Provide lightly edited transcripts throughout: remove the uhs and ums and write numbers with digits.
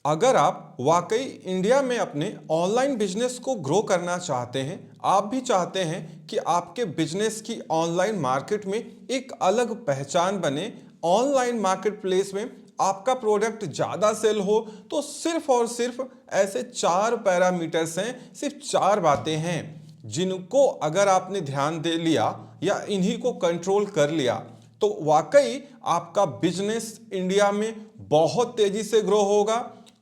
अगर आप वाकई इंडिया में अपने ऑनलाइन बिजनेस को ग्रो करना चाहते हैं, आप भी चाहते हैं कि आपके बिजनेस की ऑनलाइन मार्केट में एक अलग पहचान बने, ऑनलाइन मार्केट प्लेस में आपका प्रोडक्ट ज़्यादा सेल हो, तो सिर्फ और सिर्फ ऐसे 4 पैरामीटर्स हैं, सिर्फ 4 बातें हैं जिनको अगर आपने ध्यान दे लिया या इन्हीं को कंट्रोल कर लिया तो वाकई आपका बिजनेस इंडिया में बहुत तेजी से ग्रो होगा।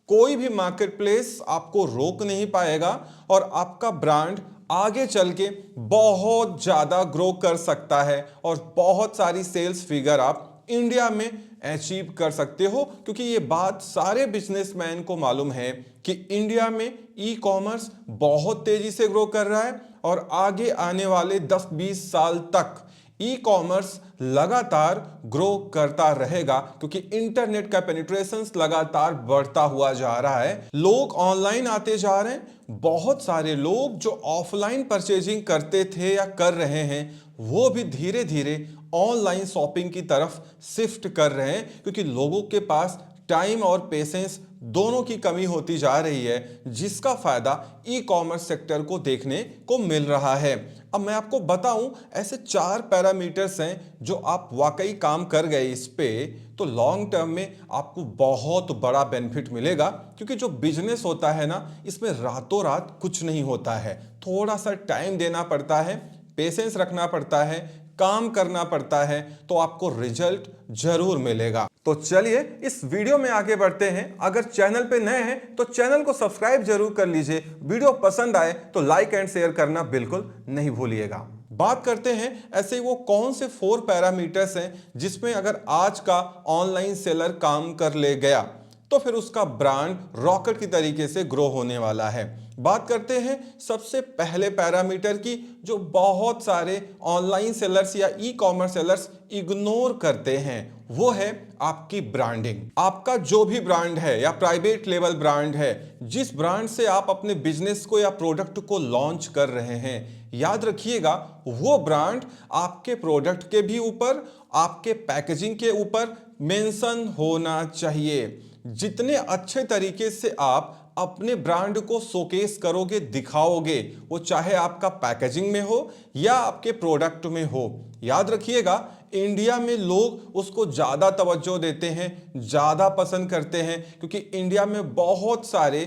कोई भी मार्केट प्लेस आपको रोक नहीं पाएगा और आपका ब्रांड आगे चल के बहुत ज़्यादा ग्रो कर सकता है और बहुत सारी सेल्स फिगर आप इंडिया में अचीव कर सकते हो, क्योंकि ये बात सारे बिजनेसमैन को मालूम है कि इंडिया में ई कॉमर्स बहुत तेजी से ग्रो कर रहा है और आगे आने वाले 10-20 साल तक ई कॉमर्स लगातार ग्रो करता रहेगा, क्योंकि इंटरनेट का पेनिट्रेशन लगातार बढ़ता हुआ जा रहा है। लोग ऑनलाइन आते जा रहे हैं। बहुत सारे लोग जो ऑफलाइन परचेजिंग करते थे या कर रहे हैं वो भी धीरे धीरे ऑनलाइन शॉपिंग की तरफ शिफ्ट कर रहे हैं, क्योंकि लोगों के पास टाइम और पेशेंस दोनों की कमी होती जा रही है, जिसका फायदा ई कॉमर्स सेक्टर को देखने को मिल रहा है। अब मैं आपको बताऊं, ऐसे 4 पैरामीटर्स हैं जो आप वाकई काम कर गए इस पे तो लॉन्ग टर्म में आपको बहुत बड़ा बेनिफिट मिलेगा, क्योंकि जो बिजनेस होता है ना, इसमें रातों रात कुछ नहीं होता है। थोड़ा सा टाइम देना पड़ता है, पेशेंस रखना पड़ता है, काम करना पड़ता है, तो आपको रिजल्ट जरूर मिलेगा। तो चलिए इस वीडियो में आगे बढ़ते हैं। अगर चैनल पे नए हैं तो चैनल को सब्सक्राइब जरूर कर लीजिए। वीडियो पसंद आए तो लाइक एंड शेयर करना बिल्कुल नहीं भूलिएगा। बात करते हैं ऐसे वो कौन से 4 पैरामीटर्स हैं जिसमें अगर आज का ऑनलाइन सेलर काम कर ले गया तो फिर उसका ब्रांड रॉकेट की तरीके से ग्रो होने वाला है। बात करते हैं सबसे पहले पैरामीटर की, जो बहुत सारे ऑनलाइन सेलर्स या ई कॉमर्स सेलर्स इग्नोर करते हैं, वो है आपकी ब्रांडिंग। आपका जो भी ब्रांड है या प्राइवेट लेवल ब्रांड है, जिस ब्रांड से आप अपने बिजनेस को या प्रोडक्ट को लॉन्च कर रहे हैं, याद रखिएगा वो ब्रांड आपके प्रोडक्ट के भी ऊपर, आपके पैकेजिंग के ऊपर मेंशन होना चाहिए। जितने अच्छे तरीके से आप अपने ब्रांड को शोकेस करोगे, दिखाओगे, वो चाहे आपका पैकेजिंग में हो या आपके प्रोडक्ट में हो, याद रखिएगा इंडिया में लोग उसको ज़्यादा तवज्जो देते हैं, ज़्यादा पसंद करते हैं, क्योंकि इंडिया में बहुत सारे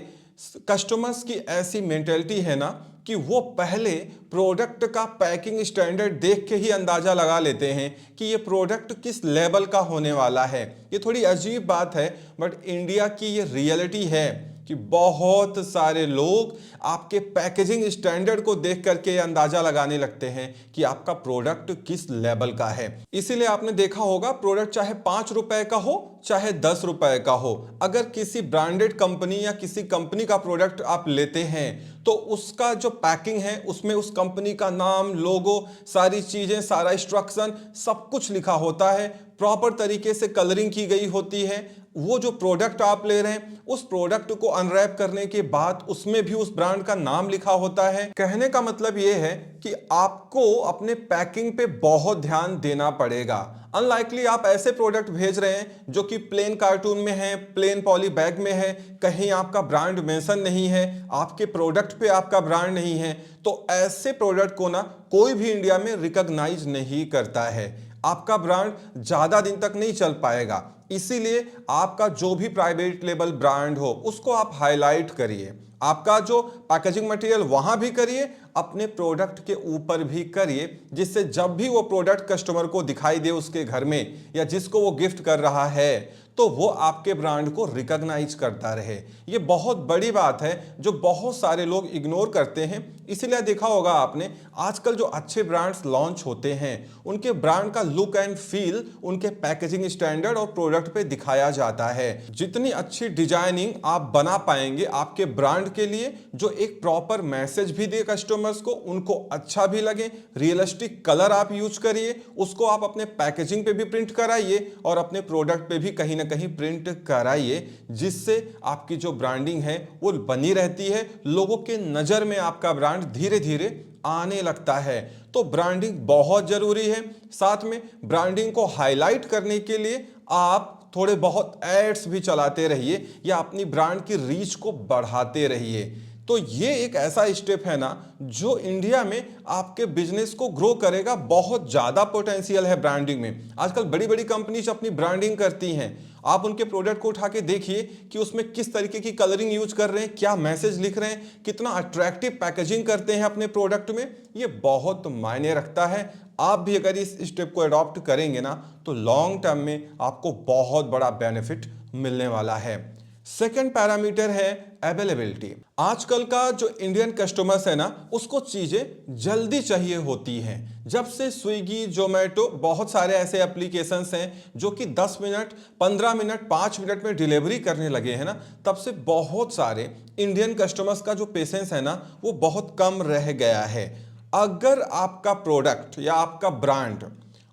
कस्टमर्स की ऐसी मेंटेलिटी है ना कि वो पहले प्रोडक्ट का पैकिंग स्टैंडर्ड देख के ही अंदाजा लगा लेते हैं कि ये प्रोडक्ट किस लेवल का होने वाला है। ये थोड़ी अजीब बात है, बट इंडिया की ये रियलिटी है कि बहुत सारे लोग आपके पैकेजिंग स्टैंडर्ड को देख करके अंदाजा लगाने लगते हैं कि आपका प्रोडक्ट किस लेवल का है। इसीलिए आपने देखा होगा प्रोडक्ट चाहे 5 रुपए का हो चाहे 10 रुपए का हो, अगर किसी ब्रांडेड कंपनी या किसी कंपनी का प्रोडक्ट आप लेते हैं तो उसका जो पैकिंग है उसमें उस कंपनी का नाम, लोगो, सारी चीजें, सारा इंस्ट्रक्शन सब कुछ लिखा होता है, प्रॉपर तरीके से कलरिंग की गई होती है। वो जो प्रोडक्ट आप ले रहे हैं उस प्रोडक्ट को अनरैप करने के बाद उसमें भी उस ब्रांड का नाम लिखा होता है। कहने का मतलब ये है कि आपको अपने पैकिंग पे बहुत ध्यान देना पड़ेगा। अनलाइकली आप ऐसे प्रोडक्ट भेज रहे हैं जो कि प्लेन कार्टून में है, प्लेन पॉली बैग में है, कहीं आपका ब्रांड मेंशन नहीं है, आपके प्रोडक्ट पे आपका ब्रांड नहीं है, तो ऐसे प्रोडक्ट को ना कोई भी इंडिया में रिकॉग्नाइज नहीं करता है। आपका ब्रांड ज्यादा दिन तक नहीं चल पाएगा। इसीलिए आपका जो भी प्राइवेट लेवल ब्रांड हो उसको आप हाईलाइट करिए, आपका जो पैकेजिंग मटेरियल वहां भी करिए, अपने प्रोडक्ट के ऊपर भी करिए, जिससे जब भी वो प्रोडक्ट कस्टमर को दिखाई दे उसके घर में या जिसको वो गिफ्ट कर रहा है तो वो आपके ब्रांड को रिकॉग्नाइज करता रहे। ये बहुत बड़ी बात है जो बहुत सारे लोग इग्नोर करते हैं। इसीलिए देखा होगा आपने आजकल जो अच्छे ब्रांड्स लॉन्च होते हैं उनके ब्रांड का लुक एंड फील उनके पैकेजिंग स्टैंडर्ड और प्रोडक्ट पे दिखाया जाता है। जितनी अच्छी डिजाइनिंग आप बना पाएंगे आपके ब्रांड के लिए, जो एक प्रॉपर मैसेज भी दे कस्टमर्स को, उनको अच्छा भी लगे, रियलिस्टिक कलर आप यूज करिए, उसको आप अपने पैकेजिंग पे भी प्रिंट कराइए और अपने प्रोडक्ट पे भी कहीं ना कहीं प्रिंट कराइए, जिससे आपकी जो ब्रांडिंग है वो बनी रहती है, लोगों के नजर में आपका ब्रांड धीरे धीरे आने लगता है। तो ब्रांडिंग बहुत जरूरी है। साथ में ब्रांडिंग को हाईलाइट करने के लिए आप थोड़े बहुत एड्स भी चलाते रहिए या अपनी ब्रांड की रीच को बढ़ाते रहिए। तो ये एक ऐसा स्टेप है ना जो इंडिया में आपके बिजनेस को ग्रो करेगा। बहुत ज्यादा पोटेंशियल है ब्रांडिंग में। आजकल बड़ी बड़ी कंपनीज अपनी ब्रांडिंग करती हैं। आप उनके प्रोडक्ट को उठा के देखिए कि उसमें किस तरीके की कलरिंग यूज कर रहे हैं, क्या मैसेज लिख रहे हैं, कितना अट्रैक्टिव पैकेजिंग करते हैं अपने प्रोडक्ट में। ये बहुत मायने रखता है। आप भी अगर इस स्टेप को अडॉप्ट करेंगे ना तो लॉन्ग टर्म में आपको बहुत बड़ा बेनिफिट मिलने वाला है। सेकेंड पैरामीटर है अवेलेबिलिटी। आजकल का जो इंडियन कस्टमर्स है ना उसको चीजें जल्दी चाहिए होती हैं। जब से स्विगी जोमेटो बहुत सारे ऐसे एप्लीकेशंस हैं जो कि 10 मिनट 15 मिनट 5 मिनट में डिलीवरी करने लगे हैं ना, तब से बहुत सारे इंडियन कस्टमर्स का जो पेशेंस है ना वो बहुत कम रह गया है। अगर आपका प्रोडक्ट या आपका ब्रांड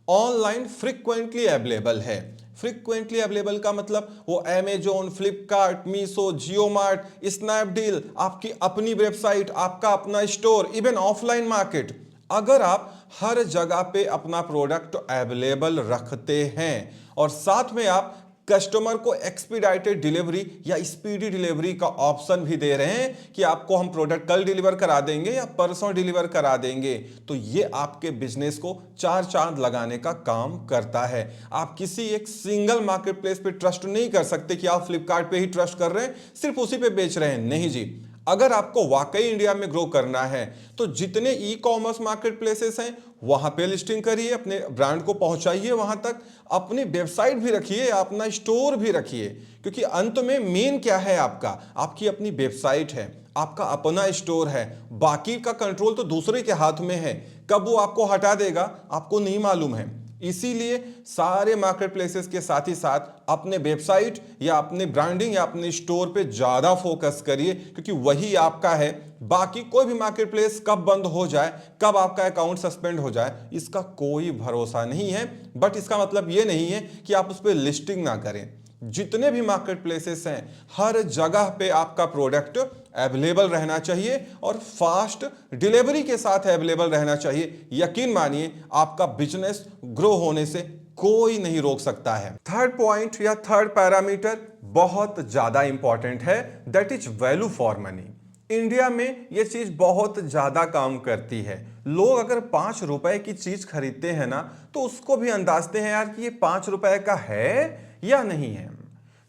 ऑनलाइन फ्रीक्वेंटली अवेलेबल है, फ्रीक्वेंटली अवेलेबल का मतलब वो अमेजोन, फ्लिपकार्ट, मीशो, जियो मार्ट, स्नैपडील, आपकी अपनी वेबसाइट, आपका अपना स्टोर, इवन ऑफलाइन मार्केट, अगर आप हर जगह पे अपना प्रोडक्ट अवेलेबल रखते हैं और साथ में आप कस्टमर को एक्सपीडाइटेड डिलीवरी या स्पीडी डिलीवरी का ऑप्शन भी दे रहे हैं कि आपको हम प्रोडक्ट कल डिलीवर करा देंगे या परसों डिलीवर करा देंगे, तो ये आपके बिजनेस को 4 चांद लगाने का काम करता है। आप किसी एक सिंगल मार्केट प्लेस पे ट्रस्ट नहीं कर सकते कि आप फ्लिपकार्ट पे ही ट्रस्ट कर रहे हैं, सिर्फ उसी पे बेच रहे हैं। नहीं जी, अगर आपको वाकई इंडिया में ग्रो करना है तो जितने ई कॉमर्स मार्केट प्लेसेस हैं वहां पे लिस्टिंग करिए, अपने ब्रांड को पहुंचाइए वहां तक, अपनी वेबसाइट भी रखिए, अपना स्टोर भी रखिए। क्योंकि अंत में मेन क्या है आपका, आपकी अपनी वेबसाइट है, आपका अपना स्टोर है। बाकी का कंट्रोल तो दूसरे के हाथ में है, कब वो आपको हटा देगा आपको नहीं मालूम है। इसीलिए सारे मार्केट प्लेसेस के साथ ही साथ अपने वेबसाइट या अपने ब्रांडिंग या अपने स्टोर पे ज्यादा फोकस करिए, क्योंकि वही आपका है। बाकी कोई भी मार्केट प्लेस कब बंद हो जाए, कब आपका अकाउंट सस्पेंड हो जाए, इसका कोई भरोसा नहीं है। बट इसका मतलब यह नहीं है कि आप उस पर लिस्टिंग ना करें। जितने भी मार्केट प्लेसेस हैं हर जगह पे आपका प्रोडक्ट अवेलेबल रहना चाहिए और फास्ट डिलीवरी के साथ अवेलेबल रहना चाहिए। यकीन मानिए आपका बिजनेस ग्रो होने से कोई नहीं रोक सकता है। थर्ड पॉइंट या थर्ड पैरामीटर बहुत ज्यादा इंपॉर्टेंट है, that is value for money. India में यह चीज बहुत ज्यादा काम करती है। लोग अगर 5 रुपए की चीज खरीदते हैं ना तो उसको भी अंदाजते हैं यार कि ये 5 रुपए का है या नहीं है।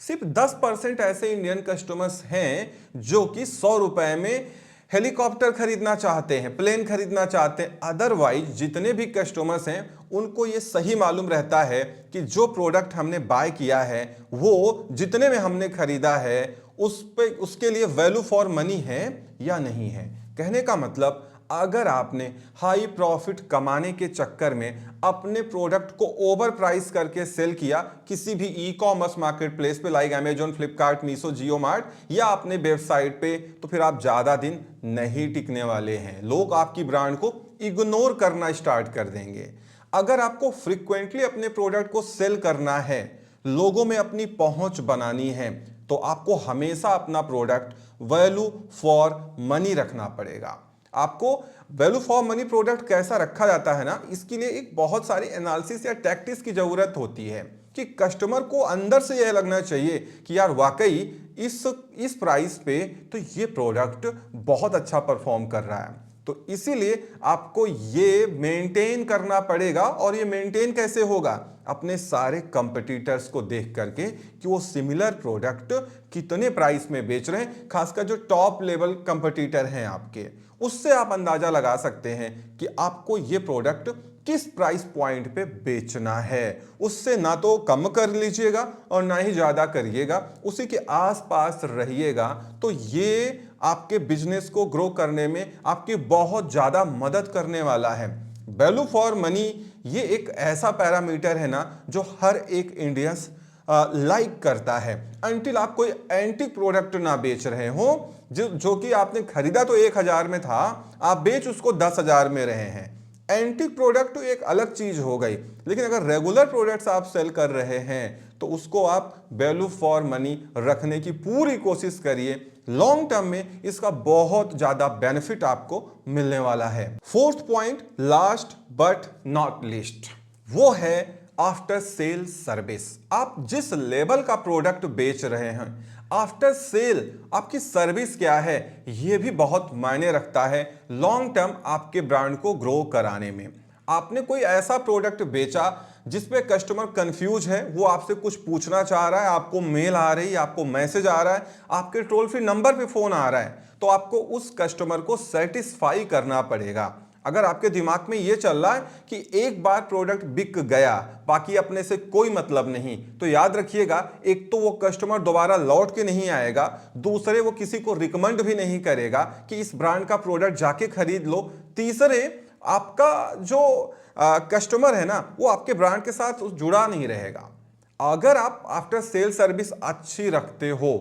सिर्फ 10% ऐसे इंडियन कस्टमर्स हैं जो कि 100 रुपए में हेलीकॉप्टर खरीदना चाहते हैं, प्लेन खरीदना चाहते हैं। अदरवाइज जितने भी कस्टमर्स हैं उनको ये सही मालूम रहता है कि जो प्रोडक्ट हमने बाय किया है वो जितने में हमने खरीदा है उस पे उसके लिए वैल्यू फॉर मनी है या नहीं है। कहने का मतलब अगर आपने हाई प्रॉफिट कमाने के चक्कर में अपने प्रोडक्ट को ओवर प्राइस करके सेल किया किसी भी ई कॉमर्स मार्केट प्लेस पे लाइक अमेजोन, फ्लिपकार्ट, मीशो, जियो मार्ट या अपने वेबसाइट पे, तो फिर आप ज्यादा दिन नहीं टिकने वाले हैं। लोग आपकी ब्रांड को इग्नोर करना स्टार्ट कर देंगे। अगर आपको फ्रीक्वेंटली अपने प्रोडक्ट को सेल करना है, लोगों में अपनी पहुंच बनानी है, तो आपको हमेशा अपना प्रोडक्ट वैल्यू फॉर मनी रखना पड़ेगा। आपको वैल्यू फॉर मनी प्रोडक्ट कैसा रखा जाता है ना, इसके लिए एक बहुत सारी एनालिसिस या टैक्टिक्स की जरूरत होती है कि कस्टमर को अंदर से यह लगना चाहिए कि यार वाकई इस प्राइस पे तो ये प्रोडक्ट बहुत अच्छा परफॉर्म कर रहा है। तो इसीलिए आपको ये मेंटेन करना पड़ेगा। और ये मेंटेन कैसे होगा, अपने सारे कंपटीटर्स को देख करके कि वो सिमिलर प्रोडक्ट कितने प्राइस में बेच रहे हैं। खासकर जो टॉप लेवल कंपटीटर हैं आपके, उससे आप अंदाजा लगा सकते हैं कि आपको ये प्रोडक्ट किस प्राइस पॉइंट पे बेचना है। उससे ना तो कम कर लीजिएगा और ना ही ज्यादा करिएगा, उसी के आसपास रहिएगा। तो ये आपके बिजनेस को ग्रो करने में आपकी बहुत ज्यादा मदद करने वाला है। वैल्यू फॉर मनी ये एक ऐसा पैरामीटर है ना जो हर एक इंडियंस लाइक करता है। अंटिल आप कोई एंटीक प्रोडक्ट ना बेच रहे हो जो कि आपने खरीदा तो 1000 में था, आप बेच उसको 10,000 में रहे हैं। एंटीक प्रोडक्ट तो एक अलग चीज हो गई, लेकिन अगर रेगुलर प्रोडक्ट्स आप सेल कर रहे हैं तो उसको आप वैल्यू फॉर मनी रखने की पूरी कोशिश करिए। लॉन्ग टर्म में इसका बहुत ज्यादा बेनिफिट आपको मिलने वाला है। Fourth point, last but not least, वो है आफ्टर सेल सर्विस। आप जिस लेवल का प्रोडक्ट बेच रहे हैं, आफ्टर सेल आपकी सर्विस क्या है, यह भी बहुत मायने रखता है लॉन्ग टर्म आपके ब्रांड को ग्रो कराने में। आपने कोई ऐसा प्रोडक्ट बेचा जिसपे कस्टमर कंफ्यूज है, वो आपसे कुछ पूछना चाह रहा है, आपको मेल आ रही है, आपको मैसेज आ रहा है, आपके टोल फ्री नंबर पे फोन आ रहा है, तो आपको उस कस्टमर को सेटिस्फाई करना पड़ेगा। अगर आपके दिमाग में ये चल रहा है कि एक बार प्रोडक्ट बिक गया, बाकी अपने से कोई मतलब नहीं, तो याद रखिएगा, एक तो वो कस्टमर दोबारा लौट के नहीं आएगा, दूसरे वो किसी को रिकमेंड भी नहीं करेगा कि इस ब्रांड का प्रोडक्ट जाके खरीद लो, तीसरे आपका जो कस्टमर है ना, वो आपके ब्रांड के साथ जुड़ा नहीं रहेगा। अगर आप आफ्टर सेल सर्विस अच्छी रखते हो,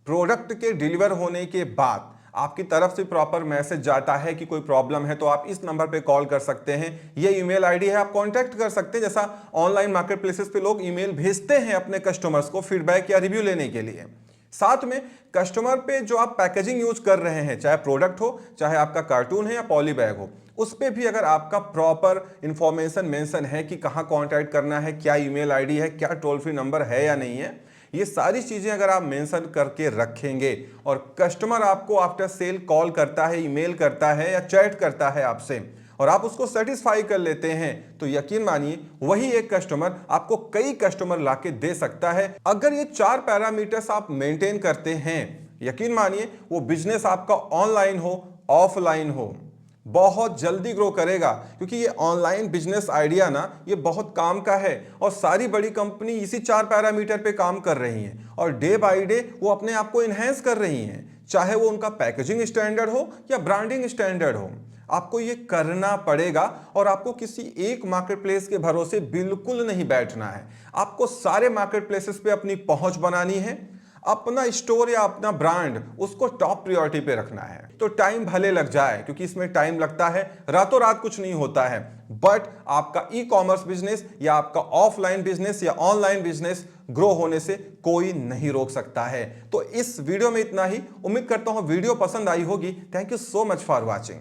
प्रोडक्ट के डिलीवर होने के बाद आपकी तरफ से प्रॉपर मैसेज जाता है कि कोई प्रॉब्लम है तो आप इस नंबर पे कॉल कर सकते हैं, ये ईमेल आईडी है, आप कांटेक्ट कर सकते हैं। जैसा ऑनलाइन मार्केट प्लेसेस पे लोग ईमेल भेजते हैं अपने कस्टमर्स को फीडबैक या रिव्यू लेने के लिए। साथ में कस्टमर पे जो आप पैकेजिंग यूज कर रहे हैं, चाहे प्रोडक्ट हो, चाहे आपका कार्टून है या पॉली बैग हो, उस पे भी अगर आपका प्रॉपर इंफॉर्मेशन मेंशन है कि कहां कांटेक्ट करना है, क्या ईमेल आईडी है, क्या टोल फ्री नंबर है या नहीं है, ये सारी चीजें अगर आप मेंशन करके रखेंगे और कस्टमर आपको आफ्टर सेल कॉल करता है, ईमेल करता है या चैट करता है आपसे, और आप उसको सेटिस्फाई कर लेते हैं, तो यकीन मानिए वही एक कस्टमर आपको कई कस्टमर लाके दे सकता है। अगर ये 4 पैरामीटर्स आप मेंटेन करते हैं, यकीन मानिए वो बिजनेस आपका ऑनलाइन हो ऑफलाइन हो, बहुत जल्दी ग्रो करेगा। क्योंकि ये ऑनलाइन बिजनेस आइडिया ना, ये बहुत काम का है और सारी बड़ी कंपनी इसी 4 पैरामीटर पे काम कर रही हैं और डे बाय डे वो अपने आप को इनहेंस कर रही हैं, चाहे वो उनका पैकेजिंग स्टैंडर्ड हो या ब्रांडिंग स्टैंडर्ड हो। आपको ये करना पड़ेगा और आपको किसी एक मार्केट प्लेस के भरोसे बिल्कुल नहीं बैठना है। आपको सारे मार्केट प्लेसेस पे अपनी पहुंच बनानी है, अपना स्टोर या अपना ब्रांड उसको टॉप प्रायोरिटी पे रखना है। तो टाइम भले लग जाए, क्योंकि इसमें टाइम लगता है, रातों रात कुछ नहीं होता है, बट आपका ई कॉमर्स बिजनेस या आपका ऑफलाइन बिजनेस या ऑनलाइन बिजनेस ग्रो होने से कोई नहीं रोक सकता है। तो इस वीडियो में इतना ही। उम्मीद करता हूं वीडियो पसंद आई होगी। Thank you so much for watching.